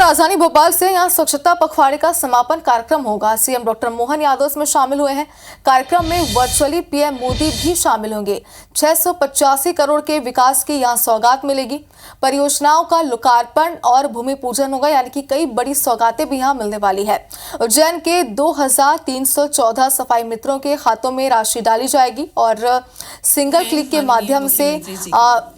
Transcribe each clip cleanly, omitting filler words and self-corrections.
राजधानी भोपाल से यहाँ स्वच्छता पखवाड़े का समापन कार्यक्रम होगा। सीएम डॉक्टर मोहन यादव इसमें शामिल हुए हैं। कार्यक्रम में वर्चुअली पीएम मोदी भी शामिल होंगे। 685 करोड़ के विकास की यहाँ सौगात मिलेगी। परियोजनाओं का लोकार्पण और भूमि पूजन होगा, यानी कि कई बड़ी सौगातें भी यहाँ मिलने वाली है। उज्जैन के 2314 सफाई मित्रों के खातों में राशि डाली जाएगी और सिंगल क्लिक के माध्यम से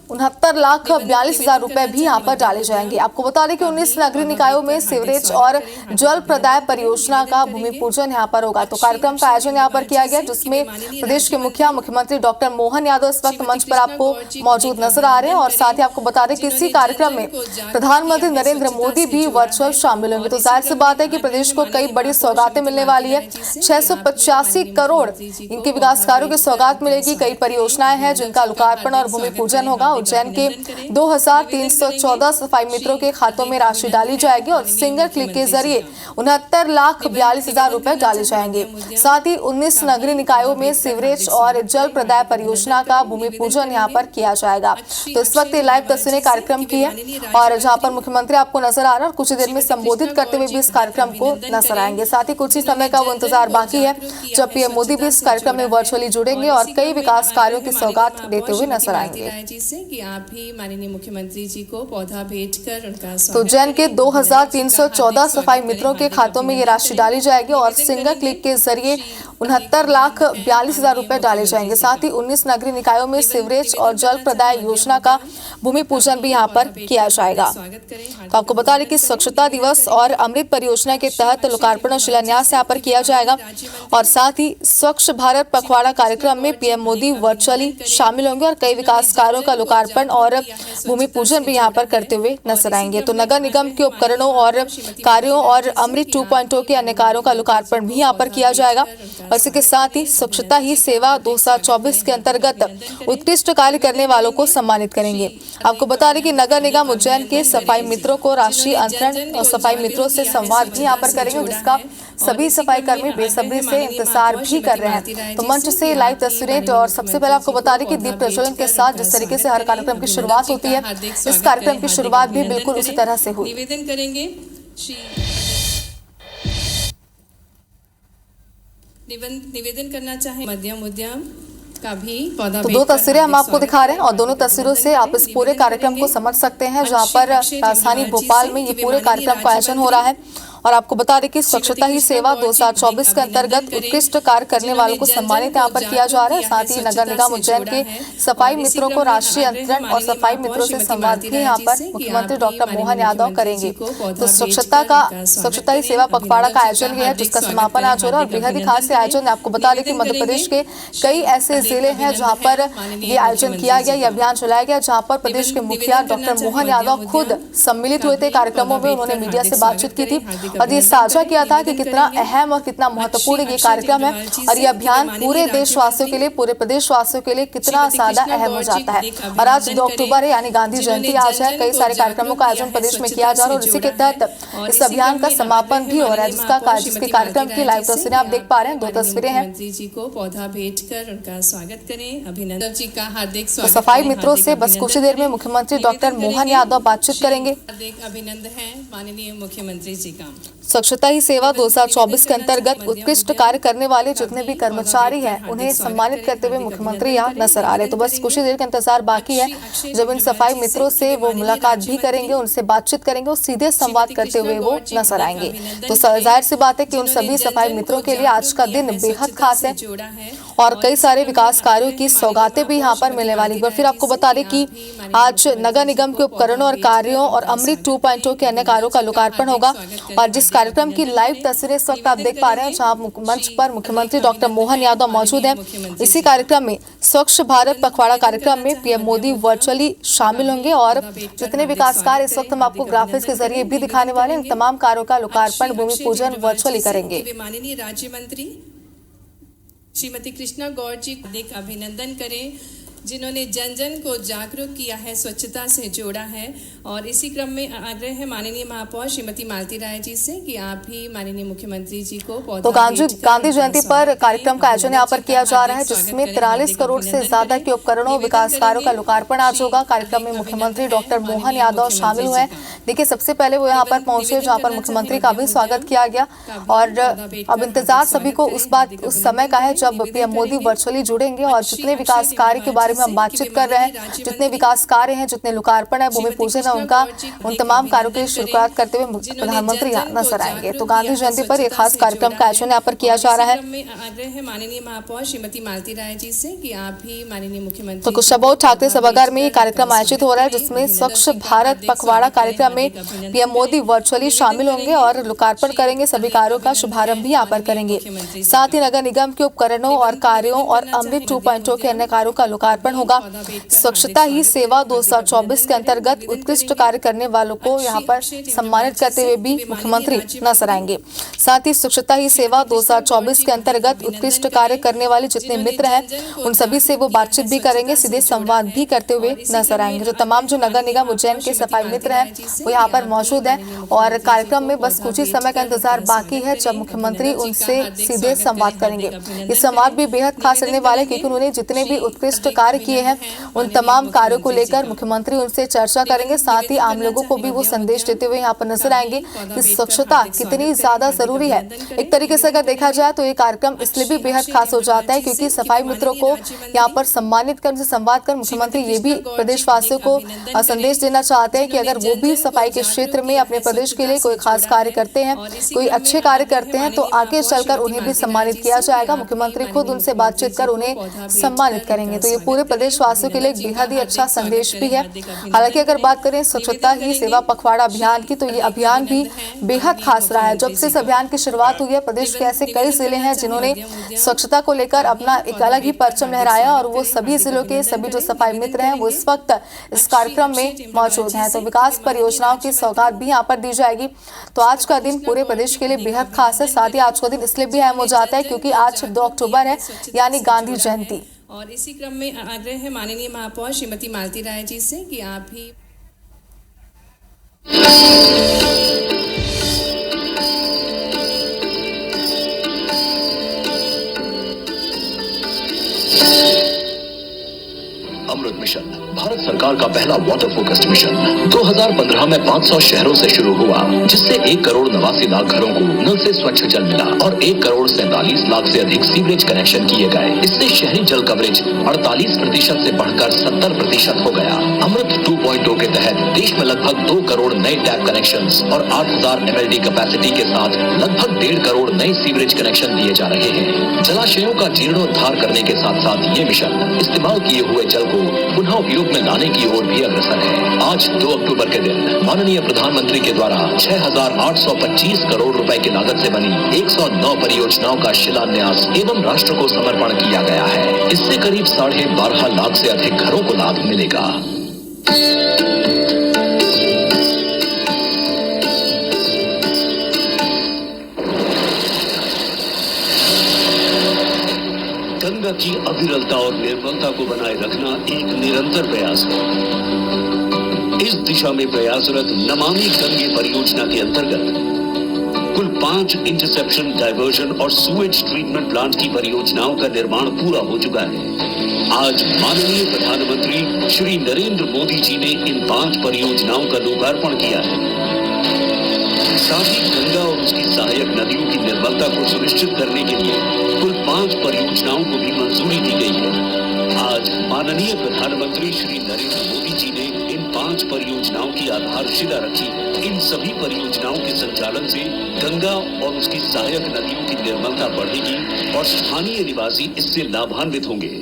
69,42,000 रुपए भी यहाँ पर डाले जाएंगे। आपको बता दें कि 19 नगरीय निकायों में सीवरेज और जल प्रदाय परियोजना का भूमि पूजन यहाँ पर होगा। तो कार्यक्रम का आयोजन यहाँ पर किया गया, जिसमें प्रदेश के मुख्यमंत्री डॉक्टर मोहन यादव इस वक्त मंच पर आपको मौजूद नजर आ रहे हैं। और साथ ही आपको बता दें कि इसी कार्यक्रम में प्रधानमंत्री नरेंद्र मोदी भी वर्चुअल शामिल होंगे। तो जाहिर सी बात है कि प्रदेश को कई बड़ी सौगातें मिलने वाली है। 685 करोड़ इनके विकास कार्यों की सौगात मिलेगी। कई परियोजनाएं हैं जिनका लोकार्पण और भूमि पूजन होगा। उज्जैन के 2314 सफाई मित्रों के खातों में राशि डाली जाएगी और सिंगल क्लिक के जरिए 69,42,000 रुपए डाले जाएंगे। साथ ही 19 नगरीय निकायों में सीवरेज और जल प्रदाय परियोजना का भूमि पूजन यहाँ पर किया जाएगा। तो इस वक्त लाइव तस्वीरें कार्यक्रम की है और जहाँ पर मुख्यमंत्री आपको नजर आ रहा है और कुछ देर में संबोधित करते हुए भी इस कार्यक्रम को नजर आएंगे। साथ ही कुछ ही समय का वो इंतजार बाकी है जब पीएम मोदी भी इस कार्यक्रम में वर्चुअली जुड़ेंगे और कई विकास कार्यों की सौगात देते हुए नजर आएंगे। आप भी माननीय मुख्यमंत्री जी को पौधा भेंट कर उनका तो उज्जैन के 2314 सफाई मित्रों के खातों में ये राशि डाली जाएगी और सिंगल क्लिक के जरिए 69,42,000 रुपए डाले जाएंगे। साथ ही 19 नगरीय निकायों में सीवरेज और जल प्रदाय योजना का भूमि पूजन भी यहाँ पर किया जाएगा। तो आपको बता दें कि स्वच्छता दिवस और अमृत परियोजना के तहत लोकार्पण और शिलान्यास यहाँ पर किया जाएगा और साथ ही स्वच्छ भारत पखवाड़ा कार्यक्रम में पीएम मोदी वर्चुअली शामिल होंगे और कई विकास कार्यों का लोकार्पण और भूमि पूजन भी यहाँ पर करते हुए नजर आएंगे। तो नगर निगम के उपकरणों और कार्यों और अमृत 2.0 के अन्य कार्यों का लोकार्पण भी यहाँ पर किया जाएगा। और इसी के साथ ही स्वच्छता ही सेवा 2024 के अंतर्गत उत्कृष्ट कार्य करने वालों को सम्मानित करेंगे। आपको बता दें कि नगर निगम उज्जैन के सफाई मित्रों को राशि अंतरण और सफाई मित्रों से संवाद भी यहाँ पर करेंगे, जिसका सभी सफाई कर्मी बेसब्री से इंतजार भी कर रहे हैं। तो मंच से लाइव तस्वीरें और सबसे पहले आपको बता दें कि दीप प्रज्वलन के साथ जिस तरीके से हर कार्यक्रम की शुरुआत होती है, इस कार्यक्रम की शुरुआत भी बिल्कुल उसी तरह से हुई। निवेदन करेंगे निवेदन करना चाहे मध्यम उद्यम का भी पौधा। तो दो तस्वीरें हम आपको दिखा रहे हैं और दोनों तस्वीरों से आप इस पूरे कार्यक्रम को समझ सकते हैं, जहां पर राजधानी भोपाल में ये पूरे कार्यक्रम का आयोजन हो रहा है। और आपको बता दें कि स्वच्छता ही सेवा 2024 के अंतर्गत उत्कृष्ट कार्य करने वालों को सम्मानित यहाँ पर किया जा रहा है। साथ ही नगर निगम उज्जैन के सफाई मित्रों को राष्ट्रीय अंतरण और सफाई मित्रों से संवाद भी यहाँ पर मुख्यमंत्री डॉक्टर मोहन यादव करेंगे। तो स्वच्छता ही सेवा पखवाड़ा का आयोजन किया है, जिसका समापन आज हो रहा है और बेहद ही खास आयोजन। आपको बता दें कि मध्य प्रदेश के कई ऐसे जिले हैं जहाँ पर ये आयोजन किया गया, ये अभियान चलाया गया, जहाँ पर प्रदेश के मुखिया डॉक्टर मोहन यादव खुद सम्मिलित हुए थे कार्यक्रमों में। उन्होंने मीडिया से बातचीत की थी और ये साझा किया था कि कितना अहम और कितना महत्वपूर्ण ये कार्यक्रम है और ये अभियान पूरे देशवासियों के लिए, पूरे प्रदेशवासियों के लिए कितना ज्यादा अहम हो जाता है। और आज 2 अक्टूबर है, यानी गांधी जयंती आज है। कई सारे कार्यक्रमों का आयोजन प्रदेश में किया जा रहा है और इसी के तहत इस अभियान का समापन भी हो रहा है, जिसके कार्यक्रम की लाइव तस्वीरें आप देख पा रहे हैं। 2 तस्वीरें हैं। जी को पौधा भेंट कर उनका स्वागत करें। अभिनंदन जी का हार्दिक स्वागत। सफाई मित्रों से बस कुछ ही देर में मुख्यमंत्री डॉक्टर मोहन यादव बातचीत करेंगे। हार्दिक अभिनंदन है माननीय मुख्यमंत्री जी का। स्वच्छता ही सेवा 2024 के अंतर्गत उत्कृष्ट कार्य करने वाले जितने भी कर्मचारी हैं, उन्हें सम्मानित करते हुए मुख्यमंत्री यहाँ नजर आ रहे। तो बस कुछ ही देर का इंतजार बाकी है जब इन सफाई मित्रों से वो मुलाकात भी करेंगे, उनसे बातचीत करेंगे और सीधे संवाद करते हुए वो नजर आएंगे। तो जाहिर सी बात है कि उन सभी सफाई मित्रों के लिए आज का दिन बेहद खास है और कई सारे विकास कार्यों की सौगातें भी यहाँ पर मिलने वाली। फिर आपको बता दें कि आज नगर निगम के उपकरणों और कार्यों और अमृत 2.0 के अन्य कार्यों का लोकार्पण होगा और जिस कार्यक्रम की लाइव तस्वीरें इस वक्त आप देख पा रहे हैं, जहां मंच पर मुख्यमंत्री डॉक्टर मोहन यादव मौजूद हैं। इसी कार्यक्रम में स्वच्छ भारत पखवाड़ा कार्यक्रम में पीएम मोदी वर्चुअली शामिल होंगे और जितने विकास कार्य इस वक्त हम आपको ग्राफिक्स के जरिए भी दिखाने वाले हैं, इन तमाम कार्यों का लोकार्पण, भूमि पूजन वर्चुअली करेंगे। माननीय राज्य मंत्री श्रीमती कृष्णा गौड़ जी को अभिनंदन करें, जिन्होंने जन जन को जागरूक किया है, स्वच्छता से जोड़ा है और इसी क्रम में आग्रह है माननीय महापौर श्रीमती मालती राय जी से कि आप भी माननीय मुख्यमंत्री जी को पौधा तो भेंट कर गांधी जयंती उनका पर स्वागत कार्यक्रम का आयोजन यहाँ पर किया जा रहा है, जिसमें 43 करोड़ से ज्यादा के उपकरणों और विकास कार्यों का लोकार्पण आज होगा। कार्यक्रम में मुख्यमंत्री डॉक्टर मोहन यादव शामिल हुए। देखिए, सबसे पहले वो यहाँ पर पहुंचे जहाँ पर मुख्यमंत्री का भी स्वागत किया गया। और अब इंतजार सभी को उस समय का है जब पीएम मोदी वर्चुअली जुड़ेंगे और जितने विकास कार्य के बारे में हम बातचीत कर रहे हैं, जितने विकास कार्य हैं, जितने लोकार्पण है, भूमि पूजन है उनका, उन तमाम कार्यों की शुरुआत करते हुए प्रधानमंत्री नजर आएंगे। तो गांधी जयंती पर एक खास कार्यक्रम का आयोजन यहाँ पर किया जा रहा है। आग्रह है माननीय महापौर श्रीमती मालती राय जी से कि आप भी माननीय मुख्यमंत्री तो कुशाभाऊ ठाकरे सभागार में ये कार्यक्रम आयोजित हो रहा है, जिसमें स्वच्छ भारत पखवाड़ा कार्यक्रम में पीएम मोदी वर्चुअली शामिल होंगे और लोकार्पण करेंगे। सभी कार्यों का शुभारंभ भी यहाँ पर करेंगे। साथ ही नगर निगम के उपकरणों और कार्यों और अमृत 2.0 के अन्य कार्यों का लोकार्पण होगा। स्वच्छता ही सेवा 2024 के अंतर्गत उत्कृष्ट कार्य करने वालों को यहाँ पर सम्मानित करते हुए भी मुख्यमंत्री नजर आएंगे। साथ ही स्वच्छता ही सेवा 2024 के अंतर्गत उत्कृष्ट कार्य करने वाले जितने मित्र हैं उन सभी से वो बातचीत भी करेंगे, सीधे संवाद भी करते हुए नजर आएंगे। जो तमाम जो नगर निगम उज्जैन के सफाई मित्र हैं वो यहाँ पर मौजूद हैं और कार्यक्रम में बस कुछ ही समय का इंतजार बाकी है जब मुख्यमंत्री उनसे सीधे संवाद करेंगे। ये संवाद भी बेहद खास रहने वाले, क्योंकि उन्होंने जितने भी उत्कृष्ट कार्य किए हैं उन तमाम कार्यों को लेकर मुख्यमंत्री उनसे चर्चा करेंगे। साथ ही आम लोगों को भी वो संदेश देते हुए यहाँ पर नजर आएंगे कि स्वच्छता कितनी ज्यादा जरूरी है। एक तरीके से अगर देखा जाए तो ये कार्यक्रम इसलिए भी बेहद खास हो जाता है क्योंकि सफाई मित्रों को यहाँ पर सम्मानित कर, उनसे संवाद कर मुख्यमंत्री ये भी प्रदेशवासियों को संदेश देना चाहते हैं कि अगर वो भी सफाई के क्षेत्र में अपने प्रदेश के लिए कोई खास कार्य करते हैं, कोई अच्छे कार्य करते हैं, तो आगे चलकर उन्हें भी सम्मानित किया जाएगा। मुख्यमंत्री खुद उनसे बातचीत कर उन्हें सम्मानित करेंगे। तो ये पूरे प्रदेशवासियों के लिए बेहद ही अच्छा संदेश भी है। हालांकि अगर बात करें स्वच्छता ही सेवा पखवाड़ा अभियान की, तो ये अभियान भी बेहद खास रहा है। जब से इस अभियान की शुरुआत हुई है, प्रदेश के ऐसे कई जिले हैं जिन्होंने स्वच्छता को लेकर अपना एक अलग ही परचम लहराया और वो सभी जिलों के सभी जो सफाई मित्र हैं वो इस वक्त इस कार्यक्रम में मौजूद हैं। तो विकास परियोजनाओं की सौगात भी यहाँ पर दी जाएगी। तो आज का दिन पूरे प्रदेश के लिए बेहद खास है। साथ ही आज का दिन इसलिए भी अहम हो जाता है क्योंकि आज 2 अक्टूबर है, यानी गांधी जयंती। और इसी क्रम में आग्रह है माननीय महापौर श्रीमती मालती राय जी से कि आप भी अमृत मिशन भारत सरकार का पहला वाटर फोकस्ड मिशन 2015 में 500 शहरों से शुरू हुआ, जिससे 1,89,00,000 घरों को नल से स्वच्छ जल मिला और 1,47,00,000 से अधिक सीवरेज कनेक्शन किए गए। इससे शहरी जल कवरेज 48% से बढ़कर 70% हो गया। अमृत 2.0 के तहत देश में लगभग 2 करोड़ नए टैप कनेक्शंस और 8,000 MLD कैपेसिटी के साथ लगभग 1.5 करोड़ नए सीवरेज कनेक्शन दिए जा रहे हैं। जलाशयों का जीर्णोद्धार करने के साथ साथ ये मिशन इस्तेमाल किए हुए जल को पुनः उपयोग में लाने की ओर भी अग्रसर है। आज 2 अक्टूबर के दिन माननीय प्रधानमंत्री के द्वारा 6,825 करोड़ रुपए की लागत से बनी 109 परियोजनाओं का शिलान्यास एवं राष्ट्र को समर्पण किया गया है। इससे करीब 12.5 लाख से अधिक घरों को लाभ मिलेगा। गंगा की अविरलता और निर्मलता को बनाए रखना एक निरंतर प्रयास है। इस दिशा में प्रयासरत नमामि गंगे परियोजना के अंतर्गत कुल 5 इंटरसेप्शन, डायवर्जन और सुएज ट्रीटमेंट प्लांट की परियोजनाओं का निर्माण पूरा हो चुका है। आज माननीय प्रधानमंत्री श्री नरेंद्र मोदी जी ने इन 5 परियोजनाओं का लोकार्पण किया है। साथ ही गंगा और उसकी सहायक नदियों की निर्मलता को सुनिश्चित करने के लिए कुल 5 परियोजनाओं को भी मंजूरी दी गई है। आज माननीय प्रधानमंत्री श्री नरेंद्र मोदी जी ने इन 5 परियोजनाओं की आधारशिला रखी है। इन सभी परियोजनाओं के संचालन से गंगा और उसकी सहायक नदियों की निर्मलता बढ़ेगी और स्थानीय निवासी इससे लाभान्वित होंगे।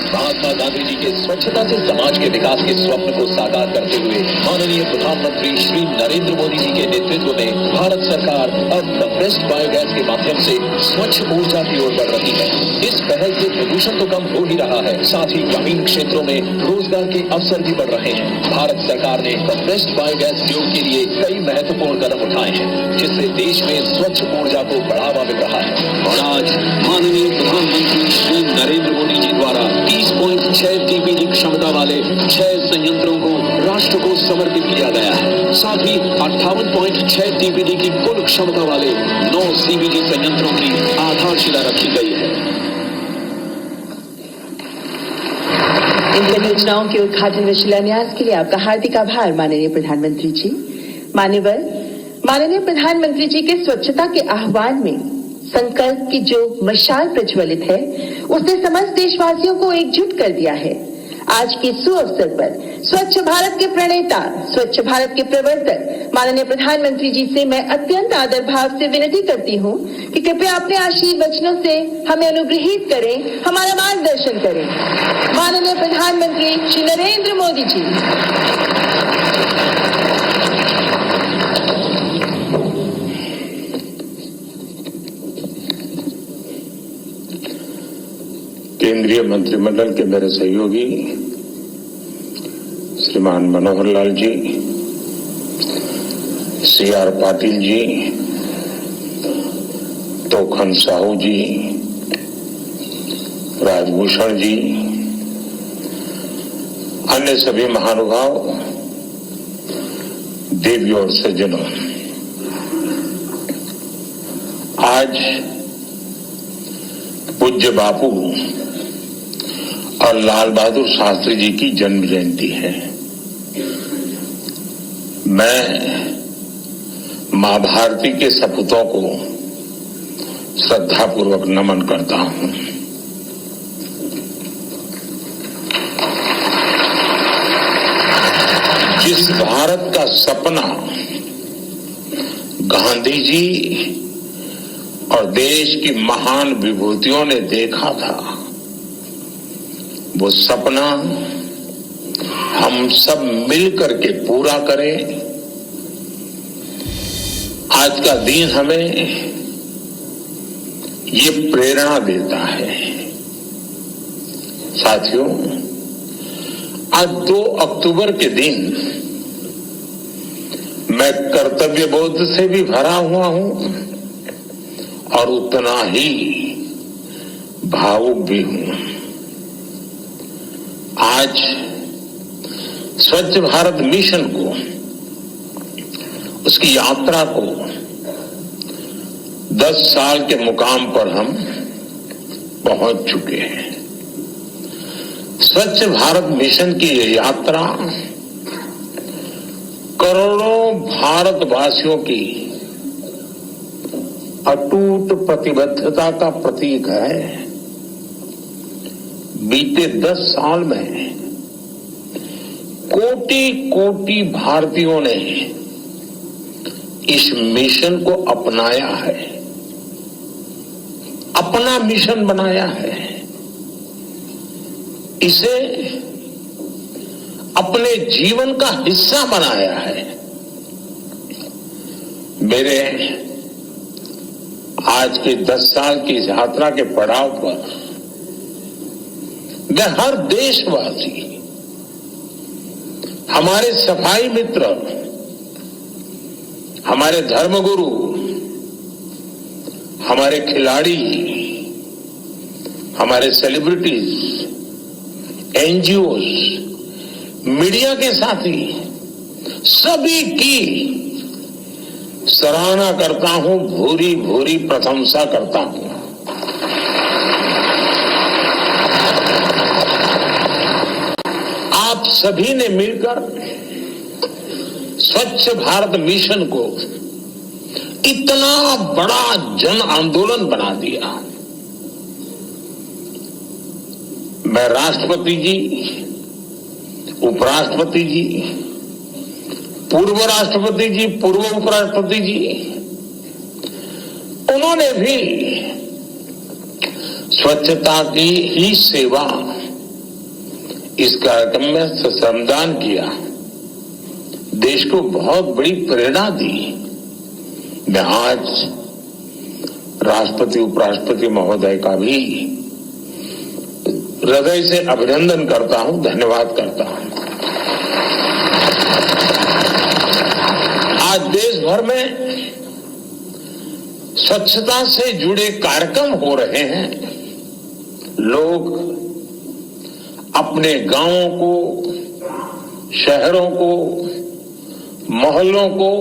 महात्मा गांधी जी के स्वच्छता से समाज के विकास के स्वप्न को साकार करते हुए माननीय प्रधानमंत्री श्री नरेंद्र मोदी जी के नेतृत्व में भारत सरकार अब कंप्रेस्ड बायोगैस के माध्यम से स्वच्छ ऊर्जा की ओर बढ़ रही है। इस पहल से प्रदूषण तो कम हो ही रहा है, साथ ही ग्रामीण क्षेत्रों में रोजगार के अवसर भी बढ़ रहे हैं। भारत सरकार ने कंप्रेस्ड बायोगैस उपयोग के लिए कई महत्वपूर्ण कदम उठाए हैं, जिससे देश में स्वच्छ ऊर्जा को बढ़ावा मिल रहा है। और आज माननीय प्रधानमंत्री श्री नरेंद्र मोदी जी द्वारा 30.6 TPD क्षमता वाले 6 संयंत्रों को राष्ट्र को समर्पित किया गया है। साथ ही 58.6 TPD की कुल क्षमता वाले 9 CBG संयंत्रों की आधारशिला रखी गई है। इन परियोजनाओं के उद्घाटन व शिलान्यास के लिए आपका हार्दिक आभार माननीय प्रधानमंत्री जी। माननीय प्रधानमंत्री जी के स्वच्छता के आह्वान में संकल्प की जो मशाल प्रज्वलित है, उसने समस्त देशवासियों को एकजुट कर दिया है। आज के सुअवसर पर स्वच्छ भारत के प्रणेता, स्वच्छ भारत के प्रवर्तक माननीय प्रधानमंत्री जी से मैं अत्यंत आदर भाव से विनती करती हूँ कि कृपया अपने आशीर्वचनों से हमें अनुग्रहित करें, हमारा मार्गदर्शन करें। माननीय प्रधानमंत्री श्री नरेंद्र मोदी जी। केंद्रीय मंत्रिमंडल के मेरे सहयोगी श्रीमान मनोहर लाल जी, CR पाटिल जी, तोखन साहू जी, राजभूषण जी, अन्य सभी महानुभाव, देवियों और सज्जनों, आज पूज्य बापू और लाल बहादुर शास्त्री जी की जन्म जयंती है। मैं मां भारती के सपूतों को श्रद्धापूर्वक नमन करता हूं। जिस भारत का सपना गांधी जी और देश की महान विभूतियों ने देखा था, वो सपना हम सब मिलकर के पूरा करें। आज का दिन हमें ये प्रेरणा देता है। साथियों, आज 2 अक्टूबर के दिन मैं कर्तव्य बोध से भी भरा हुआ हूं और उतना ही भावुक भी हूं। आज स्वच्छ भारत मिशन को, उसकी यात्रा को 10 साल के मुकाम पर हम पहुंच चुके हैं। स्वच्छ भारत मिशन की ये यात्रा करोड़ों भारतवासियों की अटूट प्रतिबद्धता का प्रतीक है। बीते 10 साल में कोटि भारतीयों ने इस मिशन को अपनाया है, अपना मिशन बनाया है, इसे अपने जीवन का हिस्सा बनाया है। मेरे आज के 10 साल की इस यात्रा के पड़ाव पर मैं हर देशवासी, हमारे सफाई मित्र, हमारे धर्मगुरु, हमारे खिलाड़ी, हमारे सेलिब्रिटीज, NGOs, मीडिया के साथी, सभी की सराहना करता हूं, भूरी भूरी प्रशंसा करता हूं। आप सभी ने मिलकर स्वच्छ भारत मिशन को इतना बड़ा जन आंदोलन बना दिया। मैं राष्ट्रपति जी, उपराष्ट्रपति जी, पूर्व राष्ट्रपति जी, पूर्व उपराष्ट्रपति जी, उन्होंने भी स्वच्छता की ही सेवा इस कार्यक्रम में श्रमदान किया, देश को बहुत बड़ी प्रेरणा दी। मैं आज राष्ट्रपति उपराष्ट्रपति महोदय का भी हृदय से अभिनंदन करता हूं, धन्यवाद करता हूं। आज देश भर में स्वच्छता से जुड़े कार्यक्रम हो रहे हैं। लोग अपने गांवों को, शहरों को, मोहल्लों को,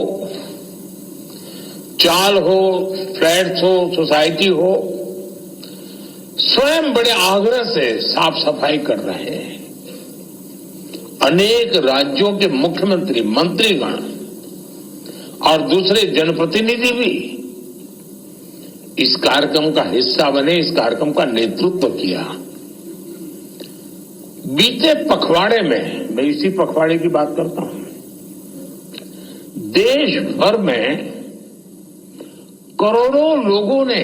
चाल हो, फ्लैट्स हो, सोसाइटी हो, स्वयं बड़े आग्रह से साफ सफाई कर रहे हैं। अनेक राज्यों के मुख्यमंत्री, मंत्रीगण और दूसरे जनप्रतिनिधि भी इस कार्यक्रम का हिस्सा बने, इस कार्यक्रम का नेतृत्व किया। बीते पखवाड़े में, मैं इसी पखवाड़े की बात करता हूं, देश भर में करोड़ों लोगों ने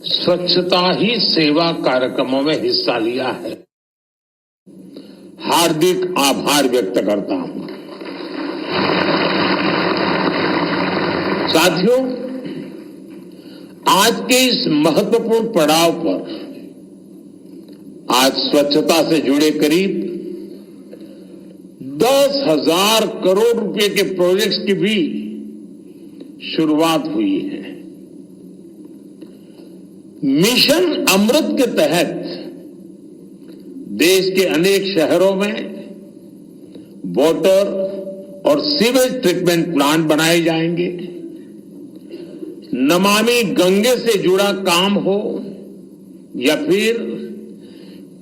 स्वच्छता ही सेवा कार्यक्रमों में हिस्सा लिया है। हार्दिक आभार व्यक्त करता हूं। साथियों, आज के इस महत्वपूर्ण पड़ाव पर आज स्वच्छता से जुड़े करीब 10,000 करोड़ रुपए के प्रोजेक्ट्स की भी शुरुआत हुई है। मिशन अमृत के तहत देश के अनेक शहरों में वाटर और सीवेज ट्रीटमेंट प्लांट बनाए जाएंगे। नमामि गंगे से जुड़ा काम हो या फिर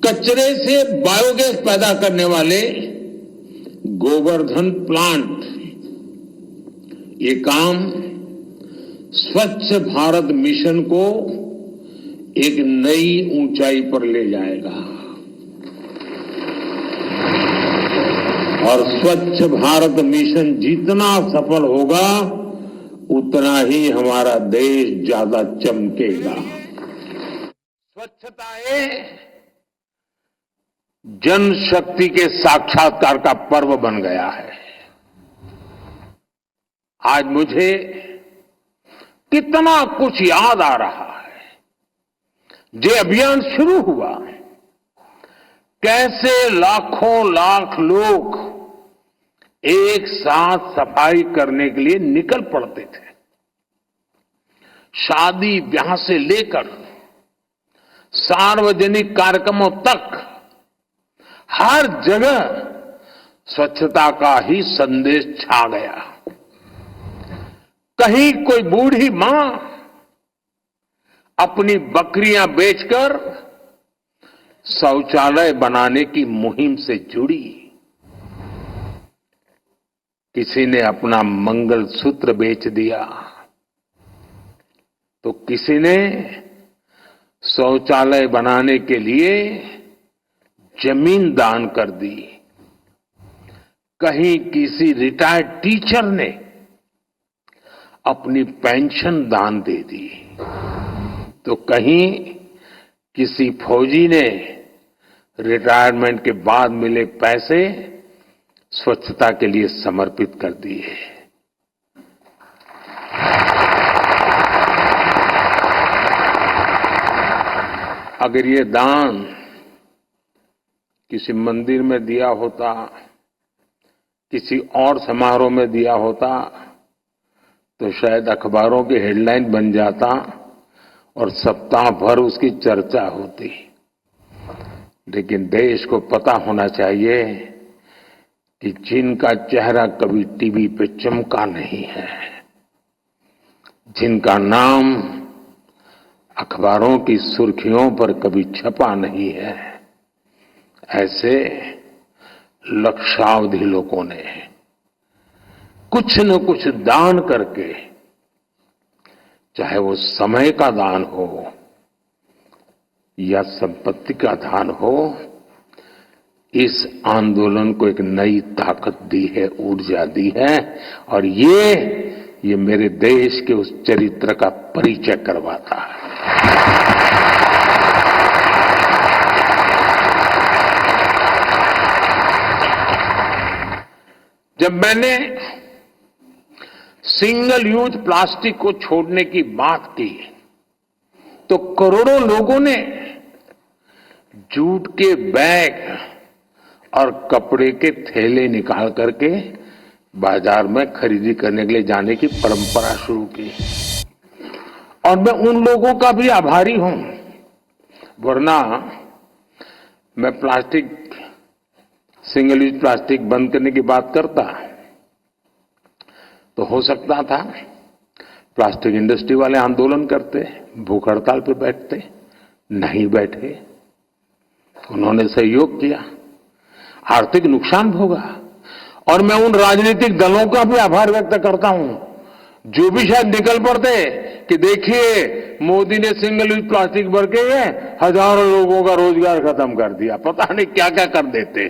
कचरे से बायोगैस पैदा करने वाले गोवर्धन प्लांट, ये काम स्वच्छ भारत मिशन को एक नई ऊंचाई पर ले जाएगा और स्वच्छ भारत मिशन जितना सफल होगा उतना ही हमारा देश ज्यादा चमकेगा। स्वच्छता जन शक्ति के साक्षात्कार का पर्व बन गया है। आज मुझे कितना कुछ याद आ रहा है। ये अभियान शुरू हुआ, कैसे लाखों लाख लोग एक साथ सफाई करने के लिए निकल पड़ते थे। शादी ब्याह से लेकर सार्वजनिक कार्यक्रमों तक हर जगह स्वच्छता का ही संदेश छा गया। कहीं कोई बूढ़ी मां अपनी बकरियां बेचकर शौचालय बनाने की मुहिम से जुड़ी। किसी ने अपना मंगलसूत्र बेच दिया, तो किसी ने शौचालय बनाने के लिए जमीन दान कर दी। कहीं किसी रिटायर्ड टीचर ने अपनी पेंशन दान दे दी, तो कहीं किसी फौजी ने रिटायरमेंट के बाद मिले पैसे स्वच्छता के लिए समर्पित कर दिए। अगर ये दान किसी मंदिर में दिया होता, किसी और समारोह में दिया होता, तो शायद अखबारों की हेडलाइन बन जाता और सप्ताह भर उसकी चर्चा होती। लेकिन देश को पता होना चाहिए कि जिनका चेहरा कभी टीवी पे चमका नहीं है, जिनका नाम अखबारों की सुर्खियों पर कभी छपा नहीं है, ऐसे लक्षावधि लोगों ने कुछ न कुछ दान करके, चाहे वो समय का दान हो या संपत्ति का दान हो, इस आंदोलन को एक नई ताकत दी है, ऊर्जा दी है। और ये मेरे देश के उस चरित्र का परिचय करवाता है। जब मैंने सिंगल यूज प्लास्टिक को छोड़ने की बात की, तो करोड़ों लोगों ने जूट के बैग और कपड़े के थैले निकाल करके बाजार में खरीदी करने के लिए जाने की परंपरा शुरू की। और मैं उन लोगों का भी आभारी हूं, वरना मैं प्लास्टिक, सिंगल यूज प्लास्टिक बंद करने की बात करता तो हो सकता था प्लास्टिक इंडस्ट्री वाले आंदोलन करते, भूख हड़ताल पे बैठते, नहीं बैठे, उन्होंने सहयोग किया, आर्थिक नुकसान भोगा। और मैं उन राजनीतिक दलों का भी आभार व्यक्त करता हूं जो भी शायद निकल पड़ते कि देखिए मोदी ने सिंगल यूज प्लास्टिक भर के हजारों लोगों का रोजगार खत्म कर दिया, पता नहीं क्या क्या कर देते।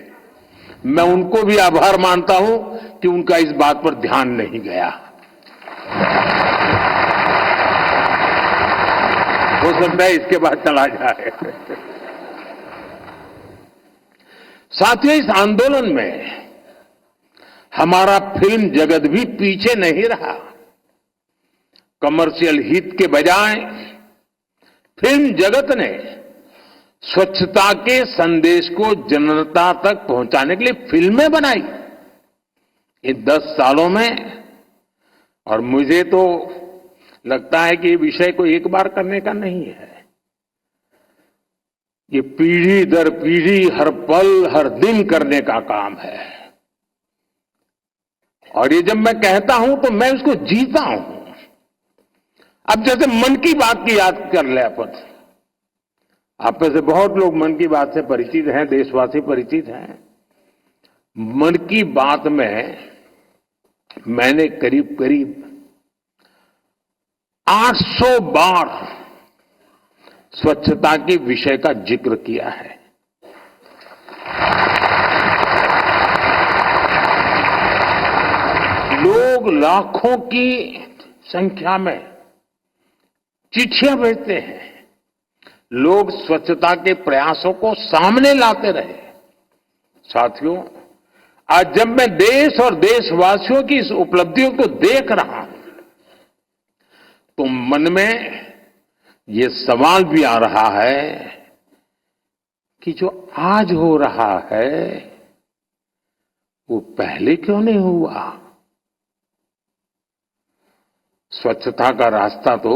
मैं उनको भी आभार मानता हूं कि उनका इस बात पर ध्यान नहीं गया। हो सकता है इसके बाद चला जाए। साथियों, इस आंदोलन में हमारा फिल्म जगत भी पीछे नहीं रहा। कमर्शियल हित के बजाय फिल्म जगत ने स्वच्छता के संदेश को जनता तक पहुंचाने के लिए फिल्में बनाई इन 10 सालों में। और मुझे तो लगता है कि ये विषय को एक बार करने का नहीं है, ये पीढ़ी दर पीढ़ी हर पल हर दिन करने का काम है। और ये जब मैं कहता हूं तो मैं उसको जीता हूं। अब जैसे मन की बात की याद कर ले अपन, आप में से बहुत लोग मन की बात से परिचित हैं, देशवासी परिचित हैं। मन की बात में मैंने करीब करीब 800 बार स्वच्छता के विषय का जिक्र किया है। लोग लाखों की संख्या में चिट्ठियां भेजते हैं, लोग स्वच्छता के प्रयासों को सामने लाते रहे। साथियों, आज जब मैं देश और देशवासियों की इस उपलब्धियों को देख रहा हूं तो मन में ये सवाल भी आ रहा है कि जो आज हो रहा है वो पहले क्यों नहीं हुआ। स्वच्छता का रास्ता तो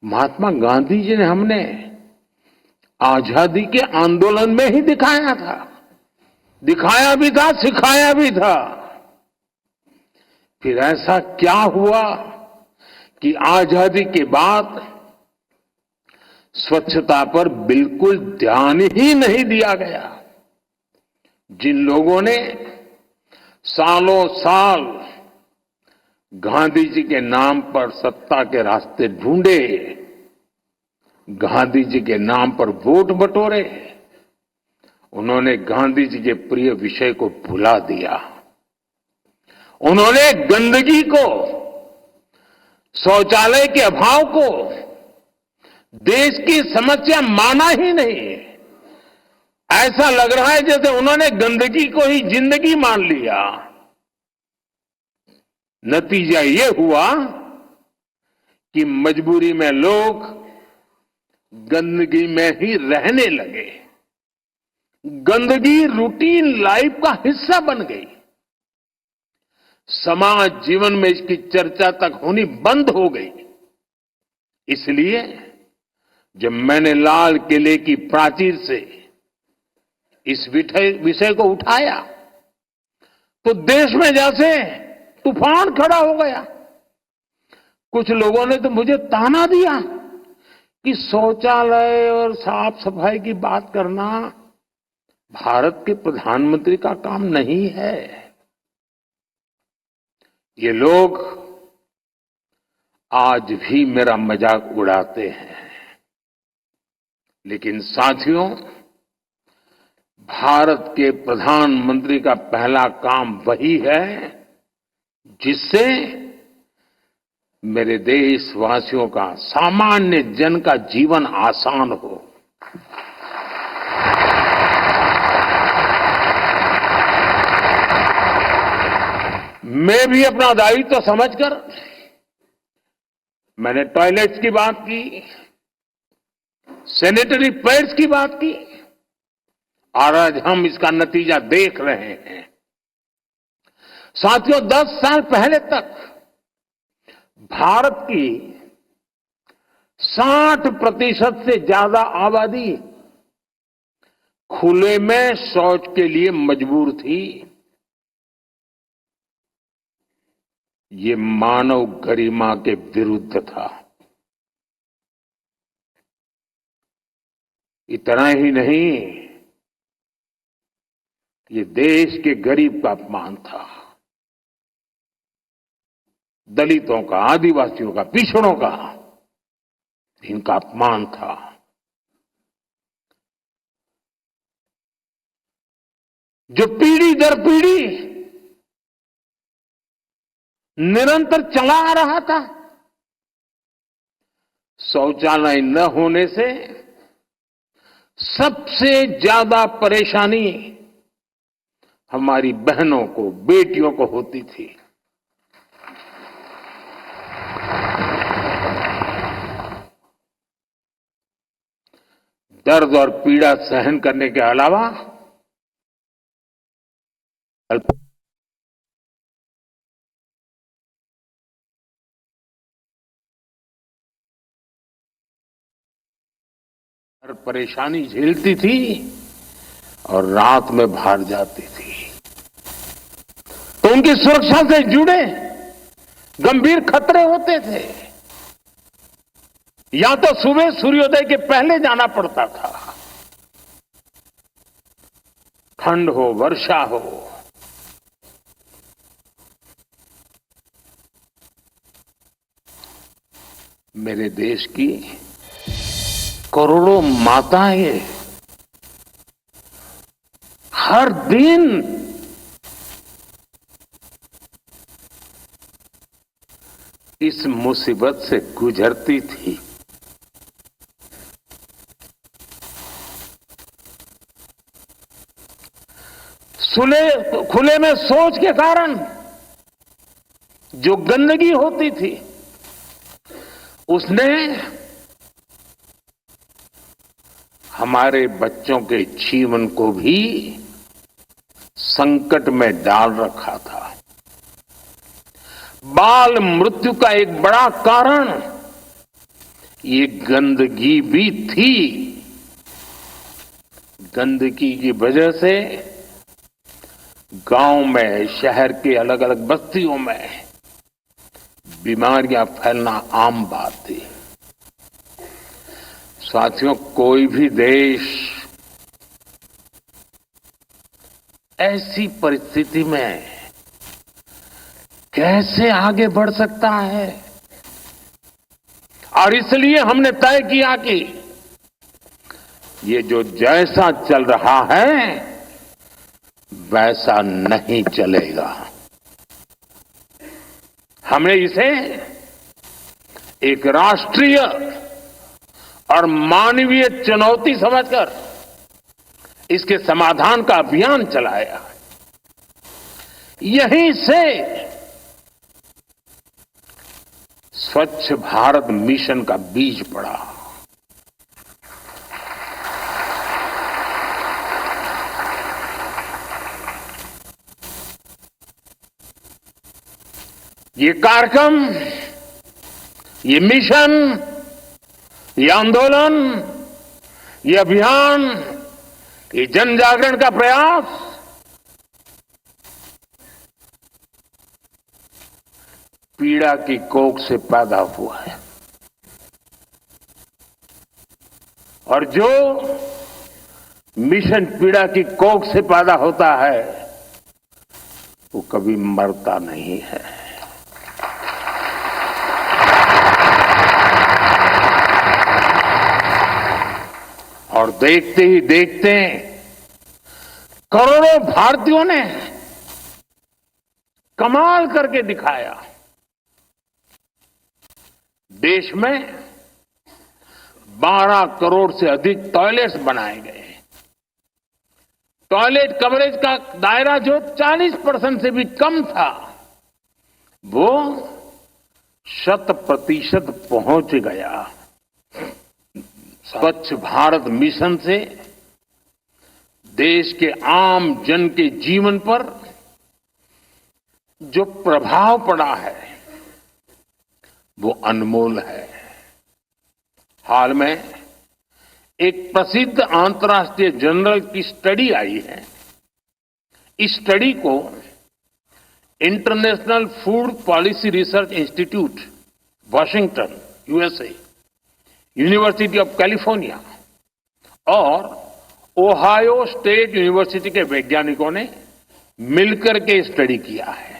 महात्मा गांधी जी ने हमने आजादी के आंदोलन में ही दिखाया था, दिखाया भी था, सिखाया भी था। फिर ऐसा क्या हुआ कि आजादी के बाद स्वच्छता पर बिल्कुल ध्यान ही नहीं दिया गया। जिन लोगों ने सालों साल गांधी जी के नाम पर सत्ता के रास्ते ढूंढे, गांधी जी के नाम पर वोट बटोरे, उन्होंने गांधी जी के प्रिय विषय को भुला दिया। उन्होंने गंदगी को, शौचालय के अभाव को देश की समस्या माना ही नहीं। ऐसा लग रहा है जैसे उन्होंने गंदगी को ही जिंदगी मान लिया। नतीजा ये हुआ कि मजबूरी में लोग गंदगी में ही रहने लगे। गंदगी रूटीन लाइफ का हिस्सा बन गई। समाज जीवन में इसकी चर्चा तक होनी बंद हो गई। इसलिए जब मैंने लाल किले की प्राचीर से इस विषय को उठाया तो देश में जैसे तूफान खड़ा हो गया। कुछ लोगों ने तो मुझे ताना दिया कि शौचालय और साफ सफाई की बात करना भारत के प्रधानमंत्री का काम नहीं है। ये लोग आज भी मेरा मजाक उड़ाते हैं। लेकिन साथियों, भारत के प्रधानमंत्री का पहला काम वही है जिससे मेरे देशवासियों का, सामान्य जन का जीवन आसान हो। मैं भी अपना दायित्व समझकर मैंने टॉयलेट्स की बात की, सैनिटरी पैड्स की बात की, और आज हम इसका नतीजा देख रहे हैं। साथियों, 10 साल पहले तक भारत की 60% से ज्यादा आबादी खुले में शौच के लिए मजबूर थी। ये मानव गरिमा के विरुद्ध था। इतना ही नहीं, ये देश के गरीब का अपमान था, दलितों का, आदिवासियों का, पिछड़ों का, इनका अपमान था। जो पीढ़ी दर पीढ़ी निरंतर चला आ रहा था। शौचालय न होने से सबसे ज्यादा परेशानी हमारी बहनों को, बेटियों को होती थी। दर्द और पीड़ा सहन करने के अलावा हर परेशानी झेलती थी और रात में बाहर जाती थी। तो उनकी सुरक्षा से जुड़े गंभीर खतरे होते थे। या तो सुबह सूर्योदय के पहले जाना पड़ता था, ठंड हो, वर्षा हो, मेरे देश की करोड़ों माताएं हर दिन इस मुसीबत से गुजरती थी। खुले में शौच के कारण जो गंदगी होती थी, उसने हमारे बच्चों के जीवन को भी संकट में डाल रखा था। बाल मृत्यु का एक बड़ा कारण ये गंदगी भी थी। गंदगी की वजह से गांव में, शहर के अलग अलग बस्तियों में बीमारियां फैलना आम बात थी। साथियों, कोई भी देश ऐसी परिस्थिति में कैसे आगे बढ़ सकता है? और इसलिए हमने तय किया कि ये जो जैसा चल रहा है वैसा नहीं चलेगा। हमने इसे एक राष्ट्रीय और मानवीय चुनौती समझकर इसके समाधान का अभियान चलाया। यहीं से स्वच्छ भारत मिशन का बीज पड़ा। ये कार्यक्रम, ये मिशन, ये आंदोलन, ये अभियान, ये जन जागरण का प्रयास पीड़ा की कोख से पैदा हुआ है। और जो मिशन पीड़ा की कोख से पैदा होता है वो कभी मरता नहीं है। और देखते ही देखते करोड़ों भारतीयों ने कमाल करके दिखाया। देश में 12 करोड़ से अधिक टॉयलेट्स बनाए गए। टॉयलेट कवरेज का दायरा जो 40% से भी कम था, वो 100% पहुंच गया। स्वच्छ भारत मिशन से देश के आम जन के जीवन पर जो प्रभाव पड़ा है वो अनमोल है। हाल में एक प्रसिद्ध अंतर्राष्ट्रीय जर्नल की स्टडी आई है। इस स्टडी को international food policy research institute Washington USA, university of California और ओहायो स्टेट यूनिवर्सिटी के वैज्ञानिकों ने मिलकर के स्टडी किया है।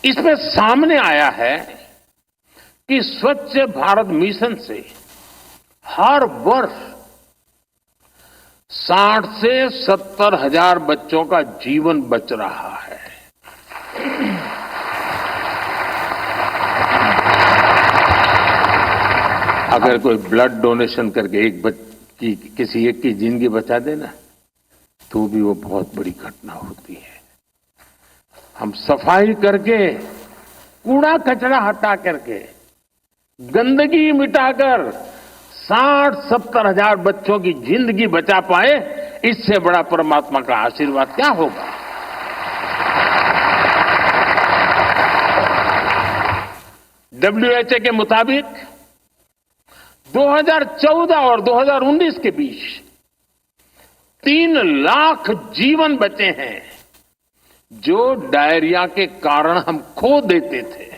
इसमें सामने आया है कि स्वच्छ भारत मिशन से हर वर्ष 60 से 70 हजार बच्चों का जीवन बच रहा है। अगर कोई ब्लड डोनेशन करके किसी एक की जिंदगी बचा देना तो भी वो बहुत बड़ी घटना होती है। हम सफाई करके, कूड़ा कचरा हटा करके, गंदगी मिटाकर 60-70 हजार बच्चों की जिंदगी बचा पाए, इससे बड़ा परमात्मा का आशीर्वाद क्या होगा। WHO के मुताबिक 2014 और 2019 के बीच 3 लाख जीवन बचे हैं जो डायरिया के कारण हम खो देते थे।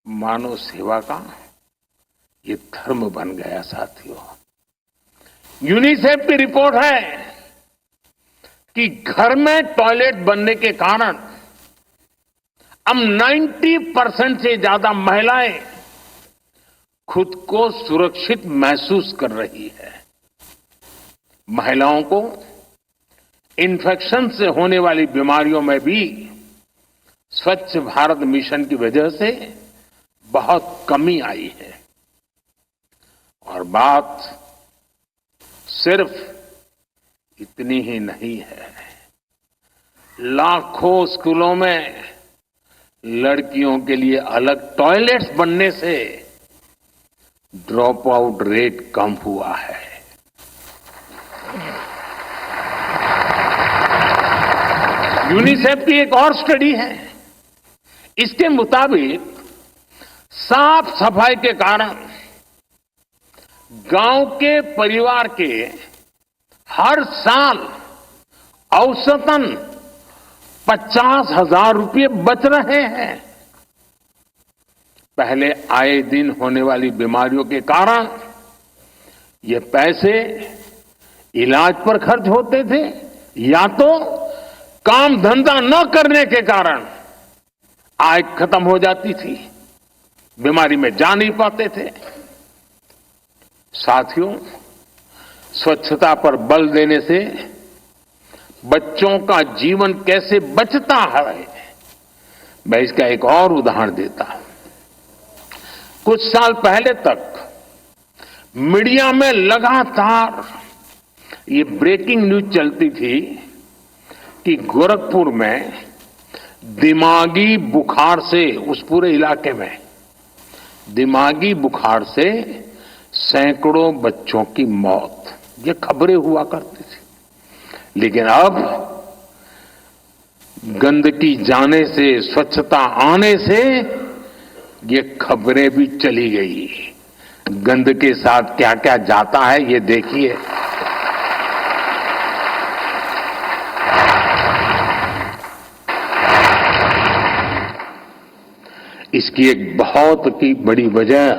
मानव सेवा का ये धर्म बन गया साथियों। यूनिसेफ की रिपोर्ट है कि घर में टॉयलेट बनने के कारण अब 90% से ज्यादा महिलाएं खुद को सुरक्षित महसूस कर रही है। महिलाओं को इन्फेक्शन से होने वाली बीमारियों में भी स्वच्छ भारत मिशन की वजह से बहुत कमी आई है। और बात सिर्फ इतनी ही नहीं है। लाखों स्कूलों में लड़कियों के लिए अलग टॉयलेट्स बनने से ड्रॉप आउट रेट कम हुआ है। यूनिसेफ की एक और स्टडी है। इसके मुताबिक साफ सफाई के कारण गांव के परिवार के हर साल औसतन 50,000 रुपये बच रहे हैं। पहले आए दिन होने वाली बीमारियों के कारण ये पैसे इलाज पर खर्च होते थे या तो काम धंधा न करने के कारण आय खत्म हो जाती थी, बीमारी में जा नहीं पाते थे। साथियों, स्वच्छता पर बल देने से बच्चों का जीवन कैसे बचता है, मैं इसका एक और उदाहरण देता हूं। कुछ साल पहले तक मीडिया में लगातार ये ब्रेकिंग न्यूज चलती थी कि गोरखपुर में दिमागी बुखार से, उस पूरे इलाके में दिमागी बुखार से सैकड़ों बच्चों की मौत, ये खबरें हुआ करती थी। लेकिन अब गंदगी जाने से, स्वच्छता आने से ये खबरें भी चली गई। गंद के साथ क्या क्या जाता है ये देखिए। इसकी एक बहुत ही बड़ी वजह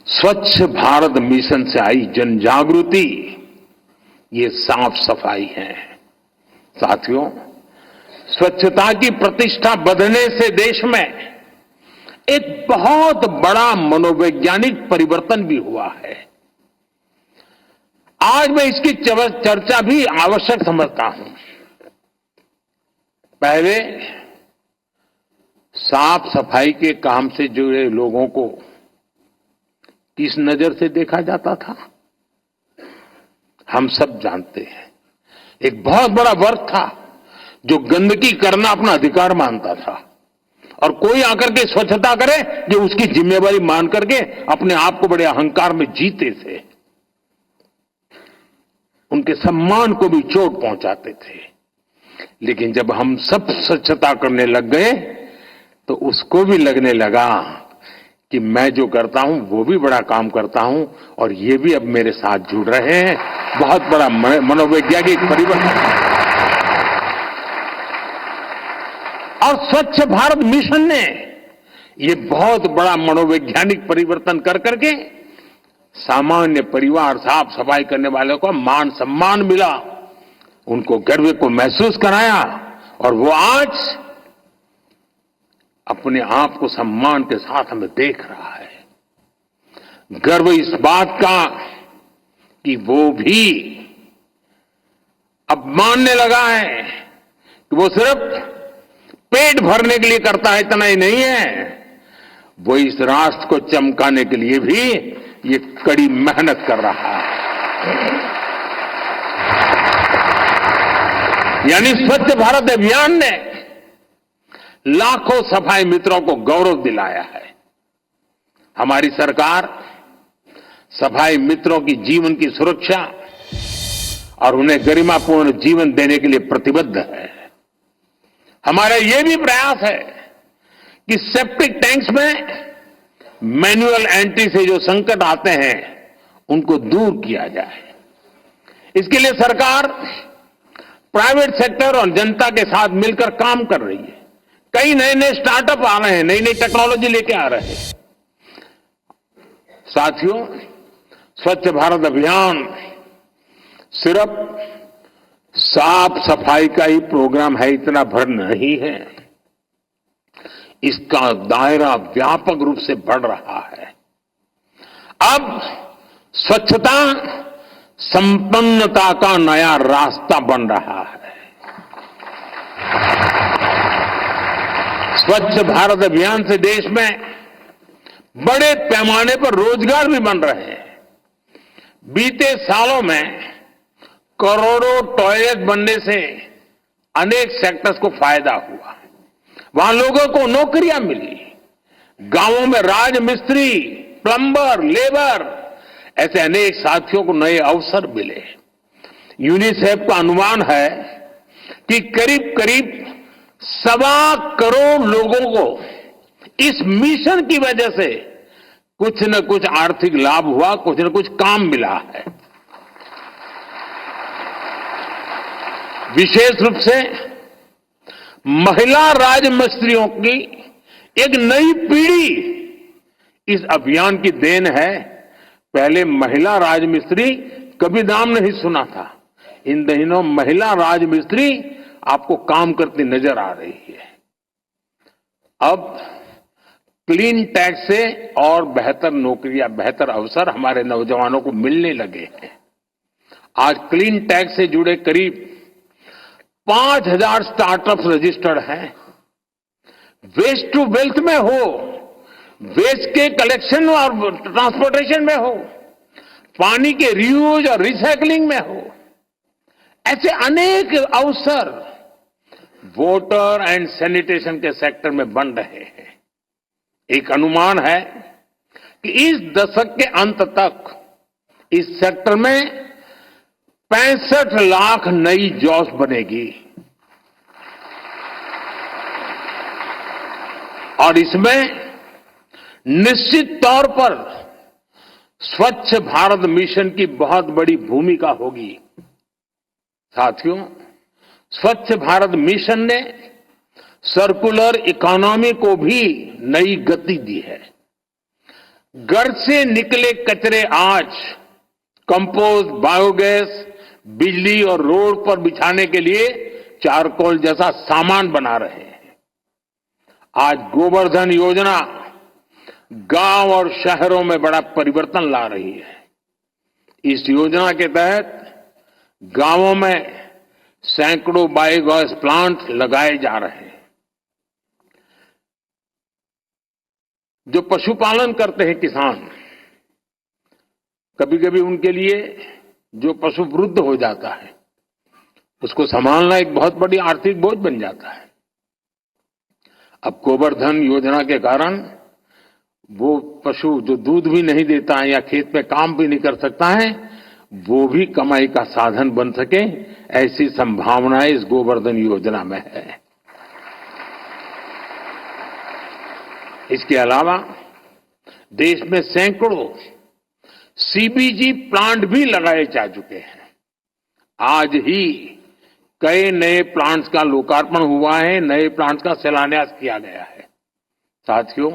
स्वच्छ भारत मिशन से आई जन जागृति, ये साफ सफाई है। साथियों, स्वच्छता की प्रतिष्ठा बढ़ने से देश में एक बहुत बड़ा मनोवैज्ञानिक परिवर्तन भी हुआ है। आज मैं इसकी चर्चा भी आवश्यक समझता हूं। पहले साफ सफाई के काम से जुड़े लोगों को किस नजर से देखा जाता था, हम सब जानते हैं। एक बहुत बड़ा वर्ग था जो गंदगी करना अपना अधिकार मानता था और कोई आकर के स्वच्छता करे जो उसकी जिम्मेवारी मान करके अपने आप को बड़े अहंकार में जीते थे। उनके सम्मान को भी चोट पहुंचाते थे। लेकिन जब हम सब स्वच्छता करने लग गए तो उसको भी लगने लगा कि मैं जो करता हूं वो भी बड़ा काम करता हूं और ये भी अब मेरे साथ जुड़ रहे हैं। बहुत बड़ा मनोवैज्ञानिक परिवर्तन। और स्वच्छ भारत मिशन ने ये बहुत बड़ा मनोवैज्ञानिक परिवर्तन कर करके सामान्य परिवार, साफ सफाई करने वालों को मान सम्मान मिला, उनको गर्व को महसूस कराया और वो आज अपने आप को सम्मान के साथ हमें देख रहा है। गर्व इस बात का कि वो भी अब मानने लगा है कि वो सिर्फ पेट भरने के लिए करता है, इतना ही नहीं है, वो इस राष्ट्र को चमकाने के लिए भी ये कड़ी मेहनत कर रहा है। यानी स्वच्छ भारत अभियान ने लाखों सफाई मित्रों को गौरव दिलाया है। हमारी सरकार सफाई मित्रों की जीवन की सुरक्षा और उन्हें गरिमापूर्ण जीवन देने के लिए प्रतिबद्ध है। हमारा यह भी प्रयास है कि सेप्टिक टैंक्स में मैन्युअल एंट्री से जो संकट आते हैं उनको दूर किया जाए। इसके लिए सरकार प्राइवेट सेक्टर और जनता के साथ मिलकर काम कर रही है। कई नए नए स्टार्टअप आ रहे हैं, नई नई टेक्नोलॉजी लेके आ रहे हैं। साथियों, स्वच्छ भारत अभियान सिर्फ साफ सफाई का ही प्रोग्राम है, इतना भर नहीं है। इसका दायरा व्यापक रूप से बढ़ रहा है। अब स्वच्छता संपन्नता का नया रास्ता बन रहा है। स्वच्छ भारत अभियान से देश में बड़े पैमाने पर रोजगार भी बन रहे हैं। बीते सालों में करोड़ों टॉयलेट बनने से अनेक सेक्टर्स को फायदा हुआ। वहां लोगों को नौकरियां मिली। गांवों में राजमिस्त्री, प्लम्बर, लेबर ऐसे अनेक साथियों को नए अवसर मिले। यूनिसेफ का अनुमान है कि करीब करीब 1.25 करोड़ लोगों को इस मिशन की वजह से कुछ न कुछ आर्थिक लाभ हुआ, कुछ न कुछ काम मिला है। विशेष रूप से महिला राजमिस्त्रियों की एक नई पीढ़ी इस अभियान की देन है। पहले महिला राजमिस्त्री कभी नाम नहीं सुना था। इन दिनों महिला राजमिस्त्री आपको काम करती नजर आ रही है। अब क्लीन टैक्स से और बेहतर नौकरियां, बेहतर अवसर हमारे नौजवानों को मिलने लगे हैं। आज क्लीन टैक्स से जुड़े करीब 5,000 स्टार्टअप्स रजिस्टर्ड हैं। वेस्ट टू वेल्थ में हो, वेस्ट के कलेक्शन और ट्रांसपोर्टेशन में हो, पानी के रीयूज और रिसाइकलिंग में हो, ऐसे अनेक अवसर वाटर एंड सैनिटेशन के सेक्टर में बन रहे हैं। एक अनुमान है कि इस दशक के अंत तक इस सेक्टर में 65 लाख नई जॉब्स बनेगी और इसमें निश्चित तौर पर स्वच्छ भारत मिशन की बहुत बड़ी भूमिका होगी। साथियों, स्वच्छ भारत मिशन ने सर्कुलर इकोनॉमी को भी नई गति दी है। घर से निकले कचरे आज कंपोस्ट, बायोगैस, बिजली और रोड पर बिछाने के लिए चारकोल जैसा सामान बना रहे हैं। आज गोवर्धन योजना गांव और शहरों में बड़ा परिवर्तन ला रही है। इस योजना के तहत गांवों में सैकड़ों बायोगैस प्लांट लगाए जा रहे हैं। जो पशुपालन करते हैं किसान, कभी कभी उनके लिए जो पशु वृद्ध हो जाता है उसको संभालना एक बहुत बड़ी आर्थिक बोझ बन जाता है। अब गोवर्धन योजना के कारण वो पशु जो दूध भी नहीं देता है या खेत में काम भी नहीं कर सकता है, वो भी कमाई का साधन बन सके, ऐसी संभावनाएं इस गोवर्धन योजना में है। इसके अलावा देश में सैकड़ों सीबीजी प्लांट भी लगाए जा चुके हैं। आज ही कई नए प्लांट्स का लोकार्पण हुआ है, नए प्लांट्स का शिलान्यास किया गया है। साथियों,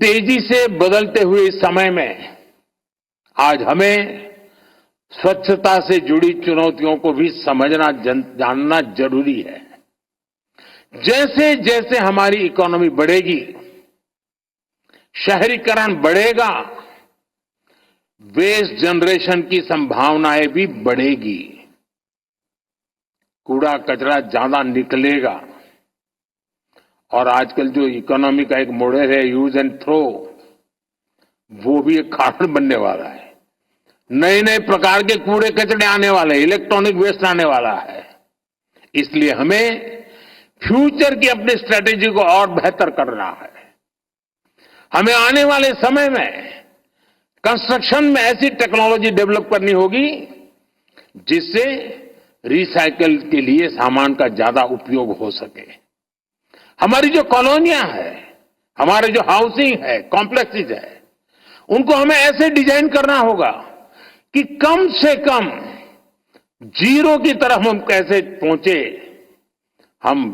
तेजी से बदलते हुए इस समय में आज हमें स्वच्छता से जुड़ी चुनौतियों को भी समझना जानना जरूरी है। जैसे जैसे हमारी इकोनॉमी बढ़ेगी, शहरीकरण बढ़ेगा, वेस्ट जनरेशन की संभावनाएं भी बढ़ेगी, कूड़ा कचरा ज्यादा निकलेगा और आजकल जो इकोनॉमी का एक मॉडल है यूज एंड थ्रो, वो भी एक कारण बनने वाला है। नए नए प्रकार के कूड़े कचरे आने वाले, इलेक्ट्रॉनिक वेस्ट आने वाला है। इसलिए हमें फ्यूचर की अपनी स्ट्रेटेजी को और बेहतर करना है। हमें आने वाले समय में कंस्ट्रक्शन में ऐसी टेक्नोलॉजी डेवलप करनी होगी जिससे रिसाइकल के लिए सामान का ज्यादा उपयोग हो सके। हमारी जो कॉलोनियां हैं, हमारे जो हाउसिंग है, कॉम्प्लेक्सेस है, उनको हमें ऐसे डिजाइन करना होगा कि कम से कम जीरो की तरफ हम कैसे पहुंचे। हम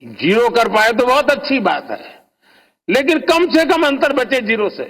जीरो कर पाए तो बहुत अच्छी बात है, लेकिन कम से कम अंतर बचे जीरो से।